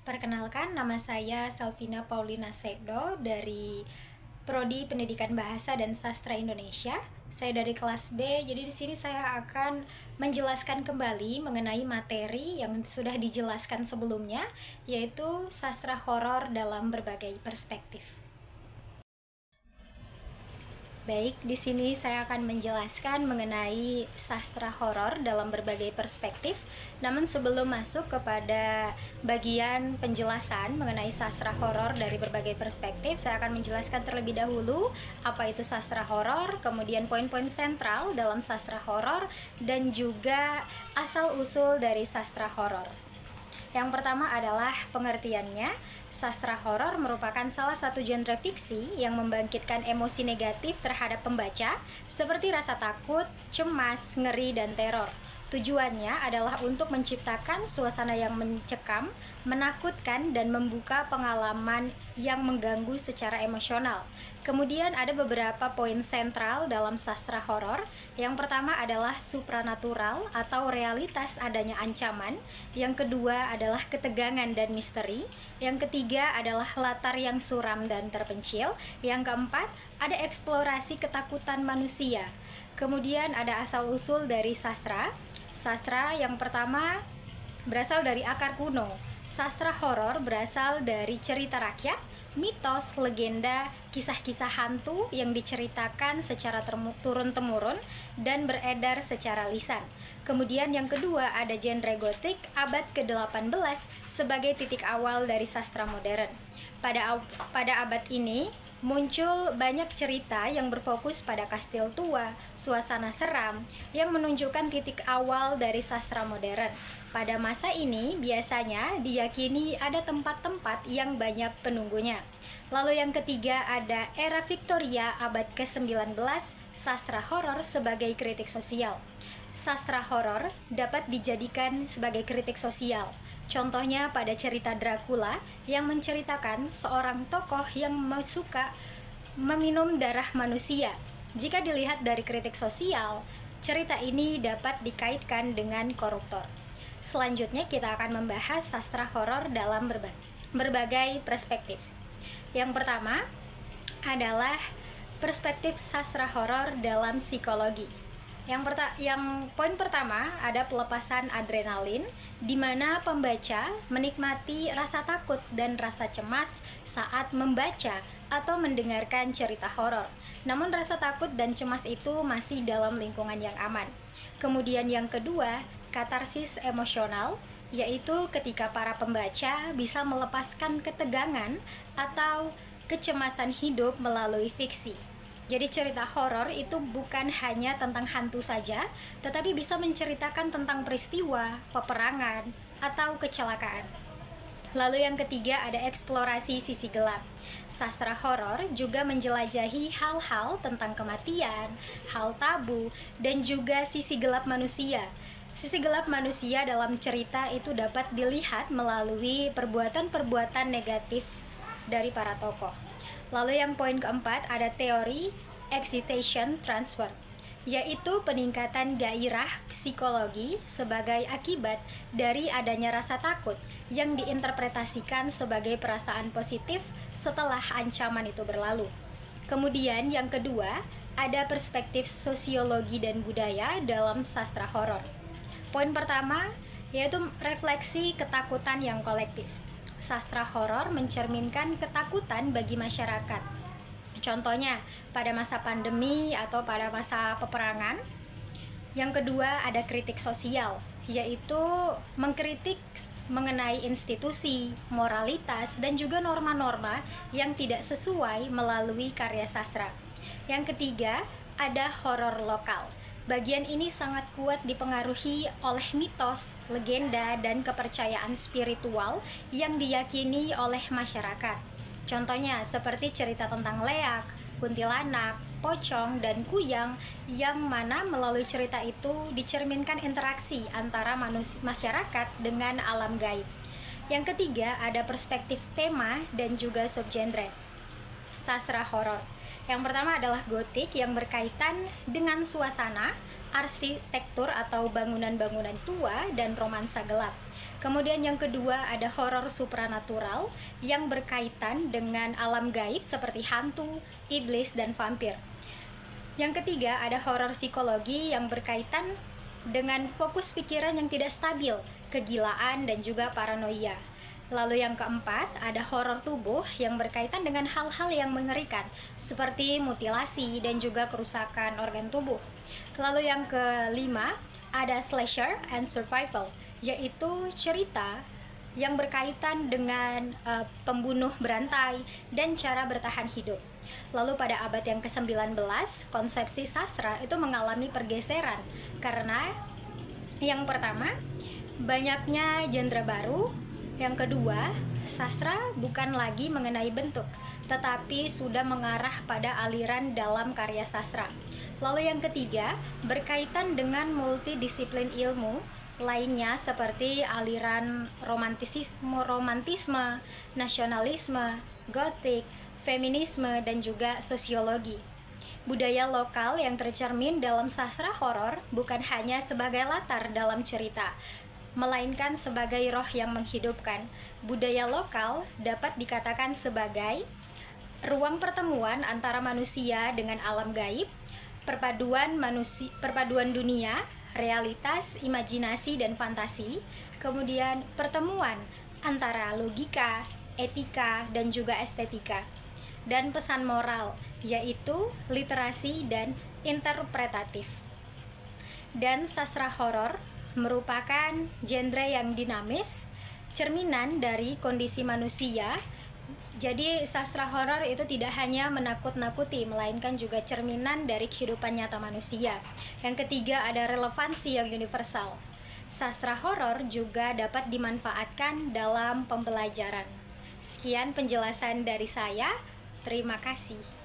Perkenalkan, nama saya Selvina Paulina Sekdo dari Prodi Pendidikan Bahasa dan Sastra Indonesia. Saya dari kelas B, jadi di sini saya akan menjelaskan kembali mengenai materi yang sudah dijelaskan sebelumnya, yaitu sastra horor dalam berbagai perspektif. Baik, di sini saya akan menjelaskan mengenai sastra horor dalam berbagai perspektif. Namun sebelum masuk kepada bagian penjelasan mengenai sastra horor dari berbagai perspektif, saya akan menjelaskan terlebih dahulu apa itu sastra horor, kemudian poin-poin sentral dalam sastra horor, dan juga asal-usul dari sastra horor. Yang pertama adalah pengertiannya. Sastra horor merupakan salah satu genre fiksi yang membangkitkan emosi negatif terhadap pembaca, seperti rasa takut, cemas, ngeri, dan teror. Tujuannya adalah untuk menciptakan suasana yang mencekam, menakutkan, dan membuka pengalaman yang mengganggu secara emosional. Kemudian ada beberapa poin sentral dalam sastra horor. Yang pertama adalah supranatural atau realitas adanya ancaman. Yang kedua adalah ketegangan dan misteri. Yang ketiga adalah latar yang suram dan terpencil. Yang keempat, ada eksplorasi ketakutan manusia. Kemudian ada asal-usul dari sastra. Sastra yang pertama berasal dari akar kuno. Sastra horor berasal dari cerita rakyat, mitos, legenda, kisah-kisah hantu yang diceritakan secara turun-temurun dan beredar secara lisan. Kemudian yang kedua ada genre gotik abad ke-18 sebagai titik awal dari sastra modern. Pada abad ini muncul banyak cerita yang berfokus pada kastil tua, suasana seram, yang menunjukkan titik awal dari sastra modern. Pada masa ini biasanya diyakini ada tempat-tempat yang banyak penunggunya. Lalu yang ketiga ada era Victoria abad ke-19, sastra horor sebagai kritik sosial. Sastra horor dapat dijadikan sebagai kritik sosial. Contohnya pada cerita Dracula yang menceritakan seorang tokoh yang suka meminum darah manusia. Jika dilihat dari kritik sosial, cerita ini dapat dikaitkan dengan koruptor. Selanjutnya kita akan membahas sastra horor dalam berbagai perspektif. Yang pertama adalah perspektif sastra horor dalam psikologi. Yang poin pertama ada pelepasan adrenalin, di mana pembaca menikmati rasa takut dan rasa cemas saat membaca atau mendengarkan cerita horor. Namun rasa takut dan cemas itu masih dalam lingkungan yang aman. Kemudian yang kedua, katarsis emosional, yaitu ketika para pembaca bisa melepaskan ketegangan atau kecemasan hidup melalui fiksi. Jadi cerita horor itu bukan hanya tentang hantu saja, tetapi bisa menceritakan tentang peristiwa, peperangan, atau kecelakaan. Lalu yang ketiga ada eksplorasi sisi gelap. Sastra horor juga menjelajahi hal-hal tentang kematian, hal tabu, dan juga sisi gelap manusia. Sisi gelap manusia dalam cerita itu dapat dilihat melalui perbuatan-perbuatan negatif dari para tokoh. Lalu yang poin keempat ada teori excitation transfer, yaitu peningkatan gairah psikologi sebagai akibat dari adanya rasa takut yang diinterpretasikan sebagai perasaan positif setelah ancaman itu berlalu. Kemudian yang kedua ada perspektif sosiologi dan budaya dalam sastra horor. Poin pertama yaitu refleksi ketakutan yang kolektif. Sastra horor mencerminkan ketakutan bagi masyarakat. Contohnya pada masa pandemi atau pada masa peperangan. Yang kedua ada kritik sosial, yaitu mengkritik mengenai institusi, moralitas, dan juga norma-norma yang tidak sesuai melalui karya sastra. Yang ketiga ada horor lokal. Bagian ini sangat kuat dipengaruhi oleh mitos, legenda, dan kepercayaan spiritual yang diyakini oleh masyarakat. Contohnya seperti cerita tentang leak, kuntilanak, pocong, dan kuyang, yang mana melalui cerita itu dicerminkan interaksi antara masyarakat dengan alam gaib. Yang ketiga ada perspektif tema dan juga subgenre sastra horor. Yang pertama adalah gotik yang berkaitan dengan suasana, arsitektur atau bangunan-bangunan tua, dan romansa gelap. Kemudian yang kedua ada horor supranatural yang berkaitan dengan alam gaib seperti hantu, iblis, dan vampir. Yang ketiga ada horor psikologi yang berkaitan dengan fokus pikiran yang tidak stabil, kegilaan, dan juga paranoia. Lalu yang keempat, ada horor tubuh yang berkaitan dengan hal-hal yang mengerikan, seperti mutilasi dan juga kerusakan organ tubuh. Lalu yang kelima, ada slasher and survival, yaitu cerita yang berkaitan dengan pembunuh berantai dan cara bertahan hidup. Lalu pada abad yang ke-19, konsepsi sastra itu mengalami pergeseran karena yang pertama, banyaknya genre baru. Yang kedua, sastra bukan lagi mengenai bentuk, tetapi sudah mengarah pada aliran dalam karya sastra. Lalu yang ketiga, berkaitan dengan multidisiplin ilmu lainnya seperti aliran romantisme, nasionalisme, gotik, feminisme, dan juga sosiologi. Budaya lokal yang tercermin dalam sastra horor bukan hanya sebagai latar dalam cerita, melainkan sebagai roh yang menghidupkan. Budaya lokal dapat dikatakan sebagai ruang pertemuan antara manusia dengan alam gaib, perpaduan dunia, realitas, imajinasi, dan fantasi, kemudian pertemuan antara logika, etika, dan juga estetika, dan pesan moral, yaitu literasi dan interpretatif. Dan sastra horor merupakan genre yang dinamis, cerminan dari kondisi manusia. Jadi sastra horor itu tidak hanya menakut-nakuti, melainkan juga cerminan dari kehidupan nyata manusia. Yang ketiga ada relevansi yang universal. Sastra horor juga dapat dimanfaatkan dalam pembelajaran. Sekian penjelasan dari saya. Terima kasih.